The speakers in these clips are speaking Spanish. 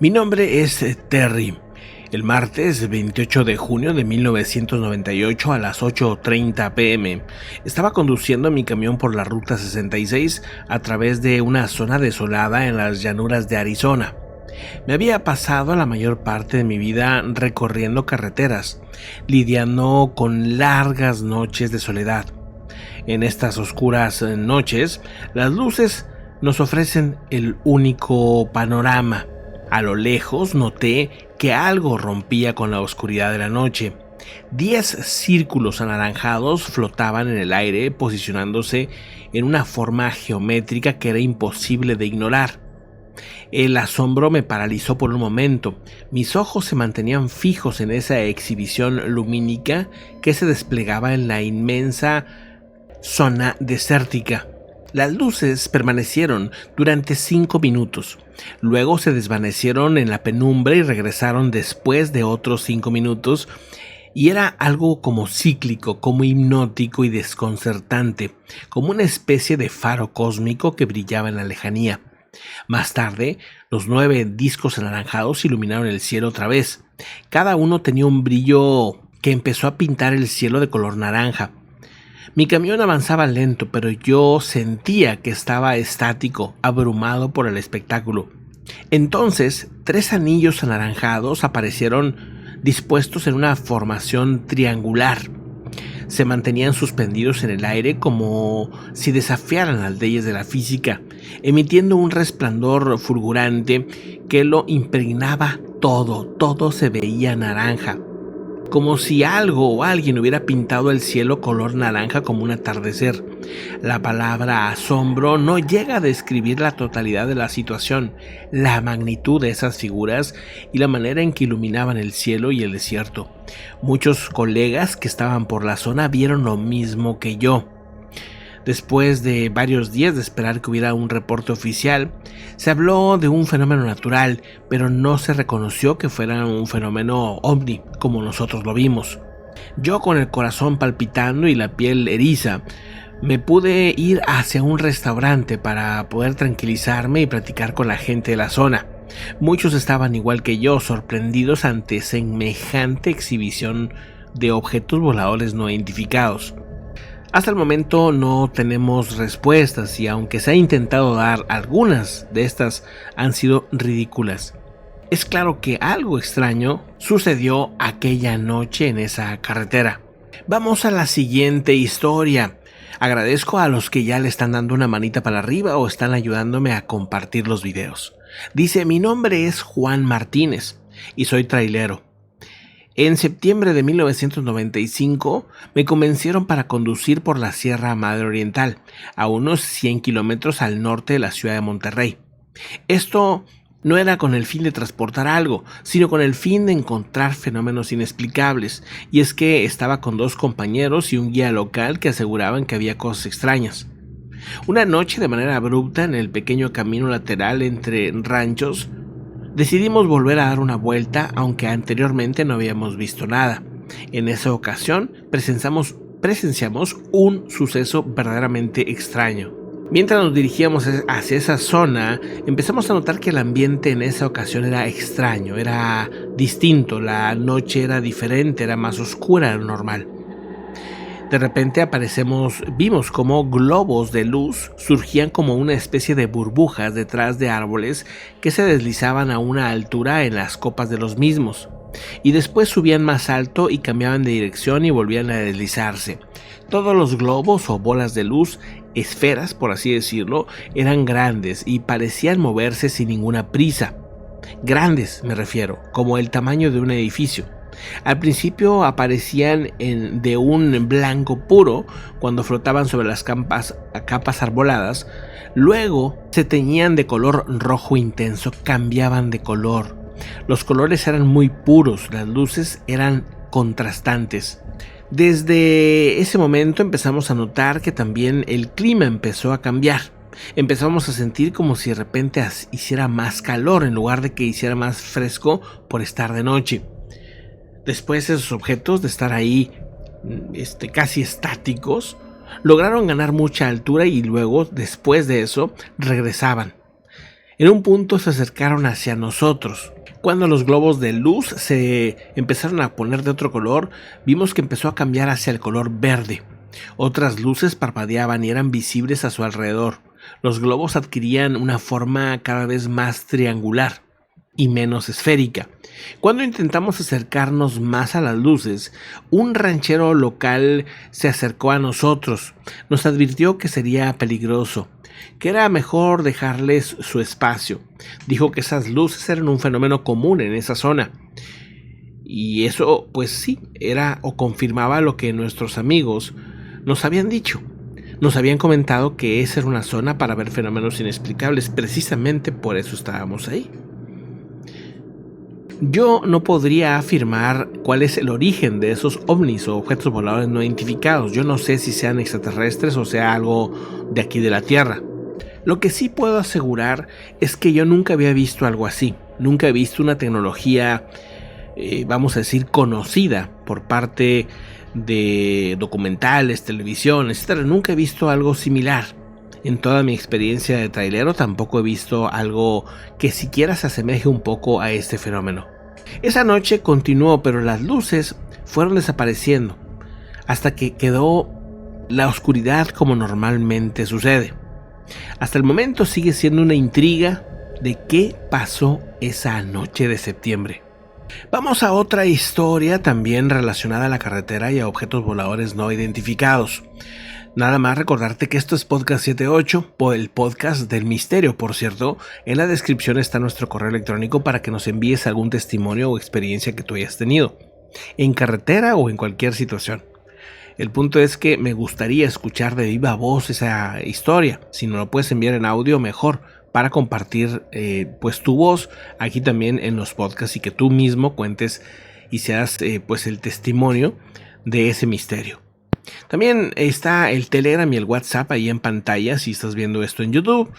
Mi nombre es Terry. El martes 28 de junio de 1998 a las 8:30 p.m. estaba conduciendo mi camión por la Ruta 66 a través de una zona desolada en las llanuras de Arizona. Me había pasado la mayor parte de mi vida recorriendo carreteras, lidiando con largas noches de soledad. En estas oscuras noches, las luces nos ofrecen el único panorama. A lo lejos noté que algo rompía con la oscuridad de la noche. 10 círculos anaranjados flotaban en el aire, posicionándose en una forma geométrica que era imposible de ignorar. El asombro me paralizó por un momento. Mis ojos se mantenían fijos en esa exhibición lumínica que se desplegaba en la inmensa zona desértica. Las luces permanecieron durante 5 minutos. Luego se desvanecieron en la penumbra y regresaron después de otros 5 minutos. Y era algo como cíclico, como hipnótico y desconcertante, como una especie de faro cósmico que brillaba en la lejanía. Más tarde, los 9 discos anaranjados iluminaron el cielo otra vez. Cada uno tenía un brillo que empezó a pintar el cielo de color naranja. Mi camión avanzaba lento, pero yo sentía que estaba estático, abrumado por el espectáculo. Entonces, 3 anillos anaranjados aparecieron dispuestos en una formación triangular. Se mantenían suspendidos en el aire como si desafiaran las leyes de la física, emitiendo un resplandor fulgurante que lo impregnaba todo se veía naranja. Como si algo o alguien hubiera pintado el cielo color naranja como un atardecer. La palabra asombro no llega a describir la totalidad de la situación, la magnitud de esas figuras y la manera en que iluminaban el cielo y el desierto. Muchos colegas que estaban por la zona vieron lo mismo que yo. Después de varios días de esperar que hubiera un reporte oficial, se habló de un fenómeno natural, pero no se reconoció que fuera un fenómeno ovni, como nosotros lo vimos. Yo, con el corazón palpitando y la piel eriza, me pude ir hacia un restaurante para poder tranquilizarme y platicar con la gente de la zona. Muchos estaban igual que yo, sorprendidos ante semejante exhibición de objetos voladores no identificados. Hasta el momento no tenemos respuestas y aunque se ha intentado dar, algunas de estas han sido ridículas. Es claro que algo extraño sucedió aquella noche en esa carretera. Vamos a la siguiente historia. Agradezco a los que ya le están dando una manita para arriba o están ayudándome a compartir los videos. Dice: mi nombre es Juan Martínez y soy trailero. En septiembre de 1995 me convencieron para conducir por la Sierra Madre Oriental, a unos 100 kilómetros al norte de la ciudad de Monterrey. Esto no era con el fin de transportar algo, sino con el fin de encontrar fenómenos inexplicables, y es que estaba con 2 compañeros y un guía local que aseguraban que había cosas extrañas. Una noche, de manera abrupta, en el pequeño camino lateral entre ranchos, decidimos volver a dar una vuelta, aunque anteriormente no habíamos visto nada. En esa ocasión presenciamos un suceso verdaderamente extraño. Mientras nos dirigíamos hacia esa zona, empezamos a notar que el ambiente en esa ocasión era extraño, era distinto, la noche era diferente, era más oscura de lo normal. De repente vimos como globos de luz surgían como una especie de burbujas detrás de árboles que se deslizaban a una altura en las copas de los mismos, y después subían más alto y cambiaban de dirección y volvían a deslizarse. Todos los globos o bolas de luz, esferas por así decirlo, eran grandes y parecían moverse sin ninguna prisa. Grandes, me refiero, como el tamaño de un edificio. Al principio aparecían de un blanco puro cuando flotaban sobre las capas arboladas. Luego se teñían de color rojo intenso, cambiaban de color. Los colores eran muy puros, las luces eran contrastantes. Desde ese momento empezamos a notar que también el clima empezó a cambiar. Empezamos a sentir como si de repente hiciera más calor en lugar de que hiciera más fresco por estar de noche. Después, esos objetos, de estar ahí casi estáticos, lograron ganar mucha altura y luego, después de eso, regresaban. En un punto se acercaron hacia nosotros. Cuando los globos de luz se empezaron a poner de otro color, vimos que empezó a cambiar hacia el color verde. Otras luces parpadeaban y eran visibles a su alrededor. Los globos adquirían una forma cada vez más triangular y menos esférica. Cuando intentamos acercarnos más a las luces, un ranchero local se acercó a nosotros. Nos advirtió que sería peligroso, que era mejor dejarles su espacio. Dijo que esas luces eran un fenómeno común en esa zona. Y eso, pues sí, era o confirmaba lo que nuestros amigos nos habían dicho. Nos habían comentado que esa era una zona para ver fenómenos inexplicables. Precisamente por eso estábamos ahí. Yo no podría afirmar cuál es el origen de esos ovnis o objetos voladores no identificados. Yo no sé si sean extraterrestres o sea algo de aquí de la Tierra. Lo que sí puedo asegurar es que yo nunca había visto algo así. Nunca he visto una tecnología, vamos a decir, conocida por parte de documentales, televisión, etc. Nunca he visto algo similar. En toda mi experiencia de trailero tampoco he visto algo que siquiera se asemeje un poco a este fenómeno. Esa noche continuó, pero las luces fueron desapareciendo hasta que quedó la oscuridad como normalmente sucede. Hasta el momento sigue siendo una intriga de qué pasó esa noche de septiembre. Vamos a otra historia también relacionada a la carretera y a objetos voladores no identificados. Nada más recordarte que esto es Podcast 78, el podcast del misterio, por cierto. En la descripción está nuestro correo electrónico para que nos envíes algún testimonio o experiencia que tú hayas tenido, en carretera o en cualquier situación. El punto es que me gustaría escuchar de viva voz esa historia. Si no lo puedes enviar en audio, mejor, para compartir pues tu voz aquí también en los podcasts y que tú mismo cuentes y seas pues el testimonio de ese misterio. También está el Telegram y el WhatsApp ahí en pantalla si estás viendo esto en YouTube.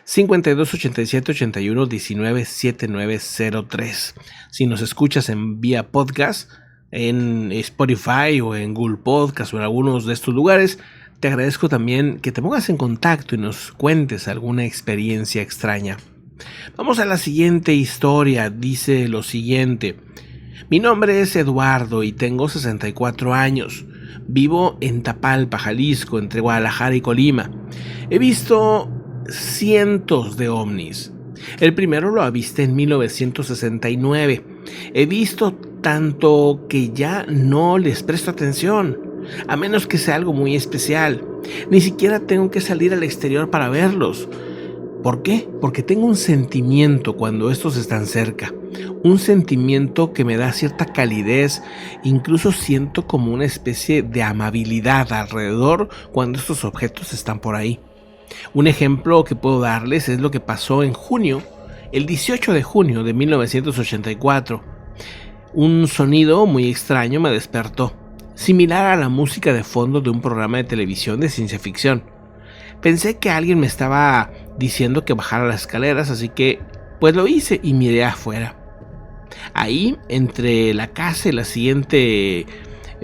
52 87 81 19 7903. Si nos escuchas en vía podcast en Spotify o en Google Podcast o en algunos de estos lugares, te agradezco también que te pongas en contacto y nos cuentes alguna experiencia extraña. Vamos a la siguiente historia. Dice lo siguiente: mi nombre es Eduardo y tengo 64 años. Vivo en Tapalpa, Jalisco, entre Guadalajara y Colima. He visto cientos de ovnis. El primero lo avisté en 1969. He visto tanto que ya no les presto atención, a menos que sea algo muy especial. Ni siquiera tengo que salir al exterior para verlos. ¿Por qué? Porque tengo un sentimiento cuando estos están cerca. Un sentimiento que me da cierta calidez, incluso siento como una especie de amabilidad alrededor cuando estos objetos están por ahí. Un ejemplo que puedo darles es lo que pasó en junio, el 18 de junio de 1984. Un sonido muy extraño me despertó, similar a la música de fondo de un programa de televisión de ciencia ficción. Pensé que alguien me estaba diciendo que bajara las escaleras, así que pues lo hice y miré afuera. Ahí, entre la casa y la siguiente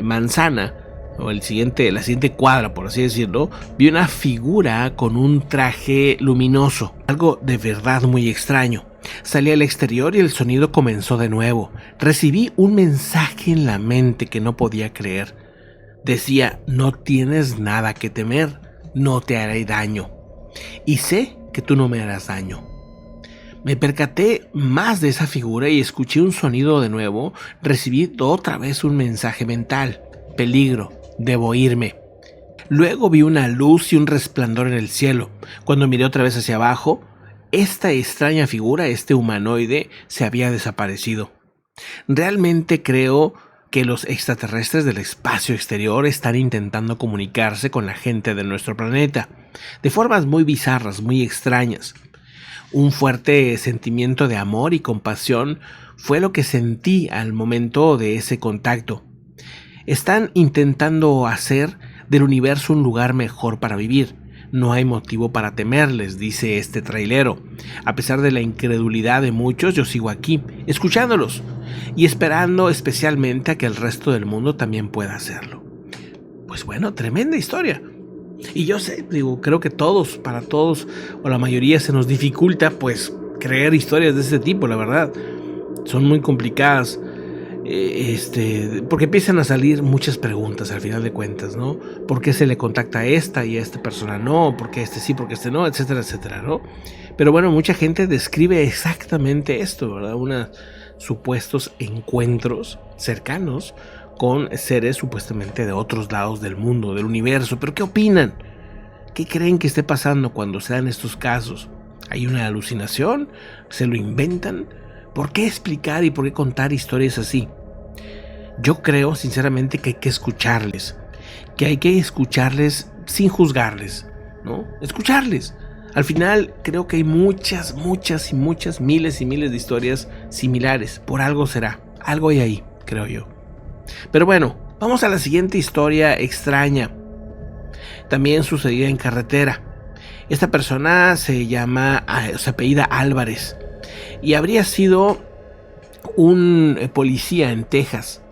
manzana, o la siguiente cuadra, por así decirlo, vi una figura con un traje luminoso, algo de verdad muy extraño. Salí al exterior y el sonido comenzó de nuevo. Recibí un mensaje en la mente que no podía creer. Decía: no tienes nada que temer, no te haré daño. Y sé que tú no me harás daño. Me percaté más de esa figura y escuché un sonido de nuevo. Recibí otra vez un mensaje mental: peligro, debo irme. Luego vi una luz y un resplandor en el cielo. Cuando miré otra vez hacia abajo, esta extraña figura, este humanoide, se había desaparecido. Realmente creo que los extraterrestres del espacio exterior están intentando comunicarse con la gente de nuestro planeta, de formas muy bizarras, muy extrañas. Un fuerte sentimiento de amor y compasión fue lo que sentí al momento de ese contacto. Están intentando hacer del universo un lugar mejor para vivir. No hay motivo para temerles, dice este trailero. A pesar de la incredulidad de muchos, yo sigo aquí, escuchándolos y esperando especialmente a que el resto del mundo también pueda hacerlo. Pues bueno, tremenda historia. Y yo sé, creo que para todos o la mayoría se nos dificulta pues creer historias de este tipo, la verdad. Son muy complicadas. Porque empiezan a salir muchas preguntas al final de cuentas, ¿no? ¿Por qué se le contacta a esta y a esta persona no? ¿Por qué este sí, por qué este no? Etcétera, etcétera, ¿no? Pero bueno, mucha gente describe exactamente esto, ¿verdad? Unos supuestos encuentros cercanos con seres supuestamente de otros lados del mundo, del universo. ¿Pero qué opinan? ¿Qué creen que esté pasando cuando se dan estos casos? ¿Hay una alucinación? ¿Se lo inventan? ¿Por qué explicar y por qué contar historias así? Yo creo sinceramente que hay que escucharles, sin juzgarles, ¿no? Escucharles. Al final creo que hay muchas, miles y miles de historias similares. Por algo será, algo hay ahí, creo yo. Pero bueno, vamos a la siguiente historia extraña. También sucedía en carretera. Esta persona se apellida Álvarez y habría sido un policía en Texas,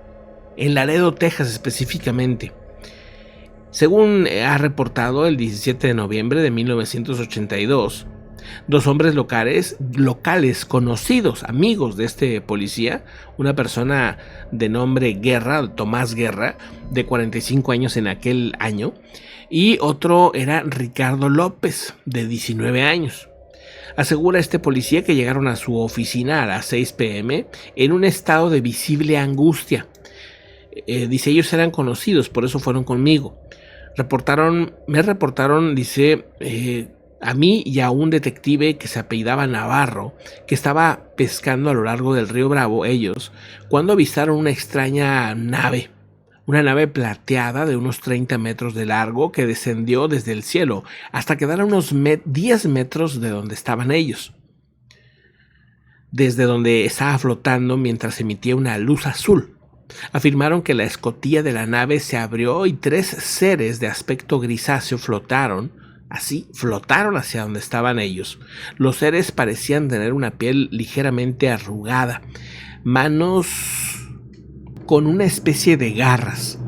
en Laredo, Texas específicamente. Según ha reportado el 17 de noviembre de 1982, dos hombres locales conocidos, amigos de este policía, una persona de nombre Guerra, Tomás Guerra, de 45 años en aquel año, y otro era Ricardo López, de 19 años. Asegura este policía que llegaron a su oficina a las 6 p.m. en un estado de visible angustia. Dice, ellos eran conocidos, por eso fueron conmigo. Me reportaron, dice, a mí y a un detective que se apellidaba Navarro, que estaba pescando a lo largo del río Bravo, ellos, cuando avistaron una extraña nave. Una nave plateada de unos 30 metros de largo que descendió desde el cielo hasta quedar a unos 10 metros de donde estaban ellos. Desde donde estaba flotando mientras emitía una luz azul. Afirmaron que la escotilla de la nave se abrió y 3 seres de aspecto grisáceo flotaron hacia donde estaban ellos. Los seres parecían tener una piel ligeramente arrugada, manos con una especie de garras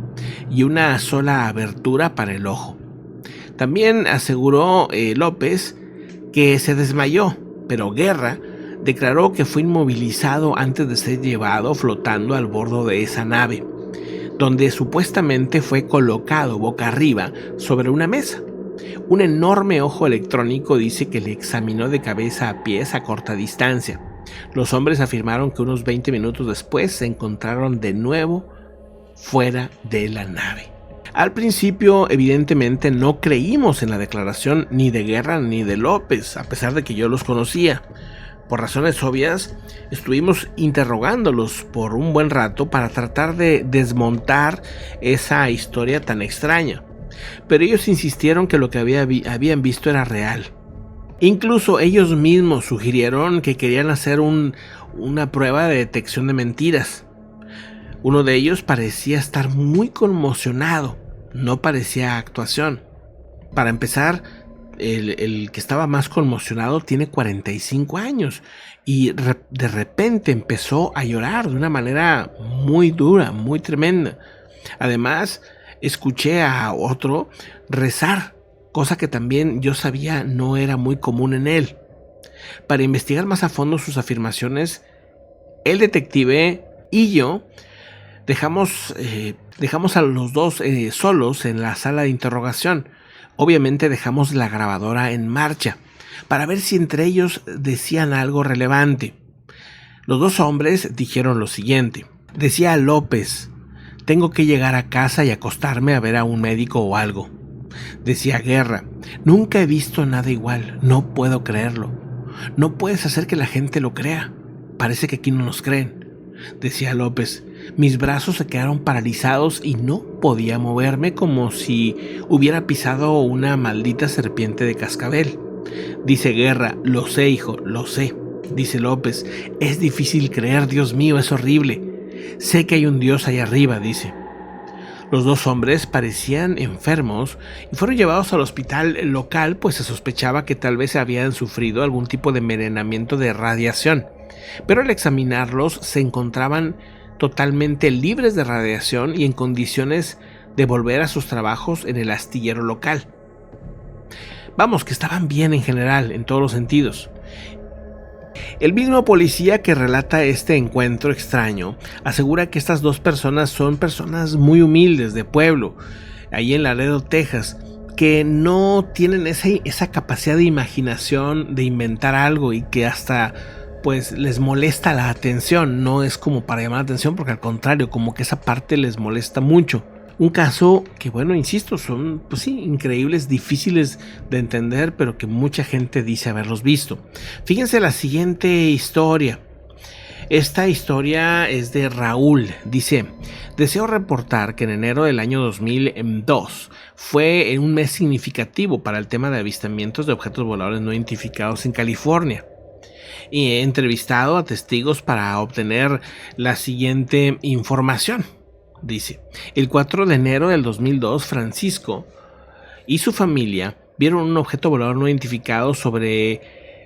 y una sola abertura para el ojo. También aseguró López que se desmayó, pero Guerra declaró que fue inmovilizado antes de ser llevado flotando al bordo de esa nave, donde supuestamente fue colocado boca arriba sobre una mesa. Un enorme ojo electrónico dice que le examinó de cabeza a pies a corta distancia. Los hombres afirmaron que unos 20 minutos después se encontraron de nuevo fuera de la nave. Al principio, evidentemente, no creímos en la declaración ni de Guerra ni de López, a pesar de que yo los conocía. Por razones obvias, estuvimos interrogándolos por un buen rato para tratar de desmontar esa historia tan extraña. Pero ellos insistieron que lo que habían visto era real. Incluso ellos mismos sugirieron que querían hacer una prueba de detección de mentiras. Uno de ellos parecía estar muy conmocionado, no parecía actuación. Para empezar, el que estaba más conmocionado tiene 45 años y de repente empezó a llorar de una manera muy dura, muy tremenda. Además, escuché a otro rezar, cosa que también yo sabía no era muy común en él. Para investigar más a fondo sus afirmaciones, el detective y yo dejamos a los dos solos en la sala de interrogación. Obviamente dejamos la grabadora en marcha para ver si entre ellos decían algo relevante. Los dos hombres dijeron lo siguiente. Decía López: tengo que llegar a casa y acostarme a ver a un médico o algo. Decía Guerra: nunca he visto nada igual, no puedo creerlo. No puedes hacer que la gente lo crea. Parece que aquí no nos creen. Decía López: mis brazos se quedaron paralizados y no podía moverme, como si hubiera pisado una maldita serpiente de cascabel. Dice Guerra: lo sé, hijo, lo sé. Dice López: es difícil creer, Dios mío, es horrible. Sé que hay un Dios allá arriba, dice. Los dos hombres parecían enfermos y fueron llevados al hospital local, pues se sospechaba que tal vez habían sufrido algún tipo de envenenamiento de radiación. Pero al examinarlos se encontraban totalmente libres de radiación y en condiciones de volver a sus trabajos en el astillero local. Vamos, que estaban bien en general, en todos los sentidos. El mismo policía que relata este encuentro extraño asegura que estas dos personas son personas muy humildes de pueblo, ahí en Laredo, Texas, que no tienen esa capacidad de imaginación de inventar algo y que hasta pues les molesta la atención. No es como para llamar la atención, porque al contrario, como que esa parte les molesta mucho. Un caso que, bueno, insisto, son, pues sí, increíbles, difíciles de entender, pero que mucha gente dice haberlos visto. Fíjense la siguiente historia. Esta historia es de Raúl. Dice: deseo reportar que en enero del año 2002 fue un mes significativo para el tema de avistamientos de objetos voladores no identificados en California. Y he entrevistado a testigos para obtener la siguiente información. Dice: el 4 de enero del 2002, Francisco y su familia vieron un objeto volador no identificado sobre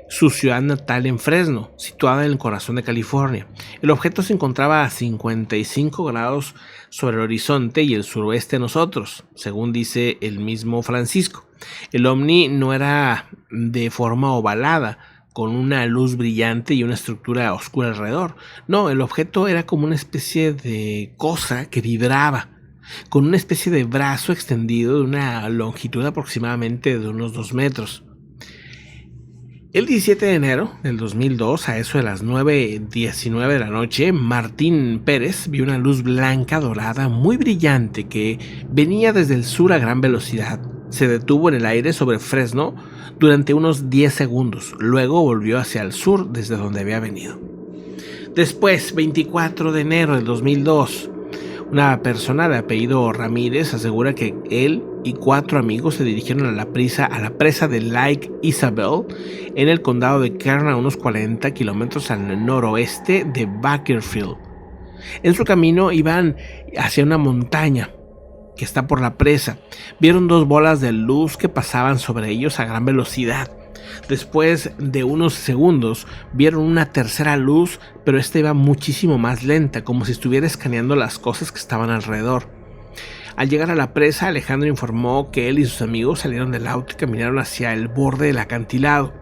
su ciudad natal en Fresno, situada en el corazón de California. El objeto se encontraba a 55 grados sobre el horizonte y el suroeste de nosotros, según dice el mismo Francisco. El ovni no era de forma ovalada, con una luz brillante y una estructura oscura alrededor. No, el objeto era como una especie de cosa que vibraba, con una especie de brazo extendido de una longitud aproximadamente de unos 2 metros. El 17 de enero del 2002, a eso de las 9:19 de la noche, Martín Pérez vio una luz blanca dorada muy brillante que venía desde el sur a gran velocidad. Se detuvo en el aire sobre Fresno durante unos 10 segundos, luego volvió hacia el sur desde donde había venido. Después, 24 de enero del 2002, una persona de apellido Ramírez asegura que él y 4 amigos se dirigieron a la presa de Lake Isabel en el condado de Kern, a unos 40 kilómetros al noroeste de Bakersfield. En su camino iban hacia una montaña que está por la presa. Vieron 2 bolas de luz que pasaban sobre ellos a gran velocidad. Después de unos segundos vieron una tercera luz, pero esta iba muchísimo más lenta, como si estuviera escaneando las cosas que estaban alrededor. Al llegar a la presa, Alejandro informó que él y sus amigos salieron del auto y caminaron hacia el borde del acantilado.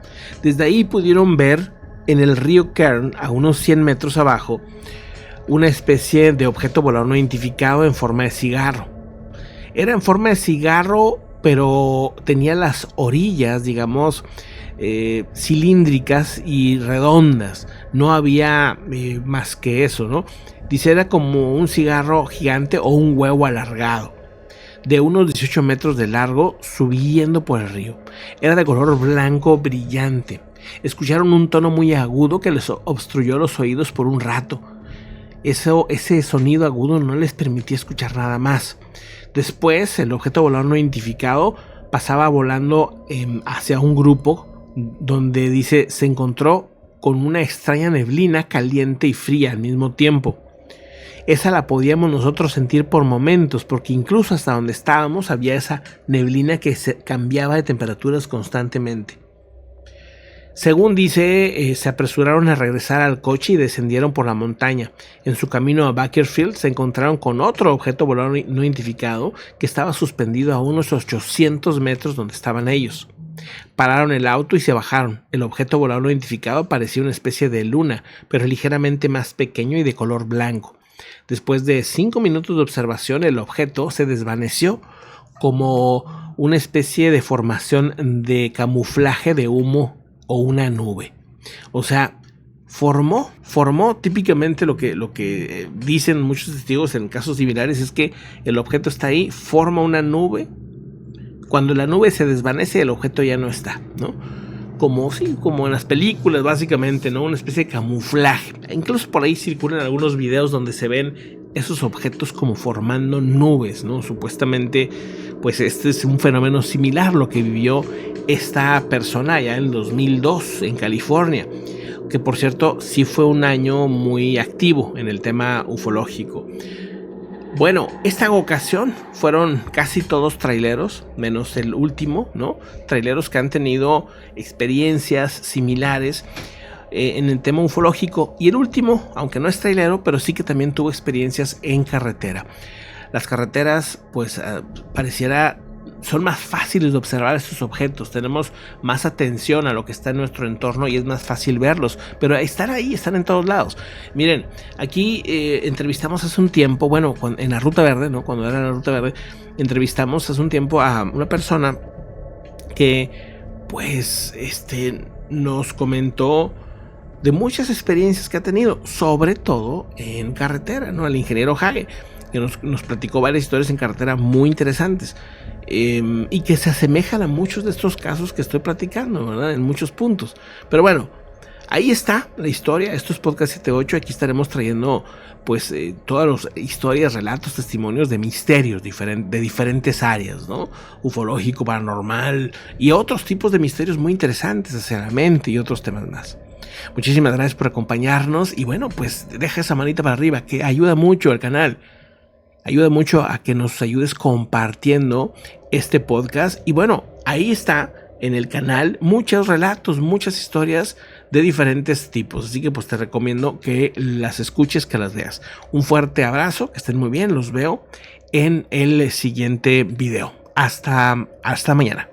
Desde ahí pudieron ver en el río Kern, a unos 100 metros abajo, una especie de objeto volador no identificado en forma de cigarro. Era en forma de cigarro, pero tenía las orillas, digamos, cilíndricas y redondas. No había más que eso, ¿no? Dice, era como un cigarro gigante o un huevo alargado, de unos 18 metros de largo, subiendo por el río. Era de color blanco brillante. Escucharon un tono muy agudo que les obstruyó los oídos por un rato. Ese sonido agudo no les permitía escuchar nada más. Después, el objeto volador no identificado pasaba volando hacia un grupo donde, dice, se encontró con una extraña neblina caliente y fría al mismo tiempo. Esa la podíamos nosotros sentir por momentos, porque incluso hasta donde estábamos había esa neblina que se cambiaba de temperaturas constantemente. Según dice, se apresuraron a regresar al coche y descendieron por la montaña. En su camino a Bakersfield se encontraron con otro objeto volador no identificado que estaba suspendido a unos 800 metros donde estaban ellos. Pararon el auto y se bajaron. El objeto volador no identificado parecía una especie de luna, pero ligeramente más pequeño y de color blanco. Después de 5 minutos de observación, el objeto se desvaneció como una especie de formación de camuflaje de humo o una nube. O sea, formó típicamente lo que dicen muchos testigos en casos similares, es que el objeto está ahí, forma una nube. Cuando la nube se desvanece, el objeto ya no está, ¿no? Como en las películas, básicamente, ¿no? Una especie de camuflaje. Incluso por ahí circulan algunos videos donde se ven esos objetos como formando nubes, ¿no? Supuestamente, pues este es un fenómeno similar lo que vivió esta persona allá en el 2002 en California, que por cierto sí fue un año muy activo en el tema ufológico. Bueno, esta ocasión fueron casi todos traileros, menos el último, ¿no? Traileros que han tenido experiencias similares en el tema ufológico. Y el último, aunque no es trailero, pero sí que también tuvo experiencias en carretera. Las carreteras, pues pareciera son más fáciles de observar estos objetos, tenemos más atención a lo que está en nuestro entorno y es más fácil verlos, pero están ahí, están en todos lados. Miren, aquí entrevistamos hace un tiempo, bueno, en la Ruta Verde, ¿no? Cuando era la Ruta Verde, entrevistamos hace un tiempo a una persona que, pues, nos comentó de muchas experiencias que ha tenido, sobre todo en carretera, ¿no? El ingeniero Hage, que nos platicó varias historias en carretera muy interesantes, y que se asemejan a muchos de estos casos que estoy platicando, ¿verdad? En muchos puntos. Pero bueno, ahí está la historia. Esto es Podcast 78. Aquí estaremos trayendo pues todas las historias, relatos, testimonios de misterios de diferentes áreas, ¿no? Ufológico, paranormal y otros tipos de misterios muy interesantes hacia la mente y otros temas más. Muchísimas gracias por acompañarnos y bueno, pues deja esa manita para arriba que ayuda mucho al canal. Ayuda mucho a que nos ayudes compartiendo este podcast. Y bueno, ahí está en el canal muchos relatos, muchas historias de diferentes tipos. Así que pues te recomiendo que las escuches, que las veas. Un fuerte abrazo, que estén muy bien. Los veo en el siguiente video. Hasta mañana.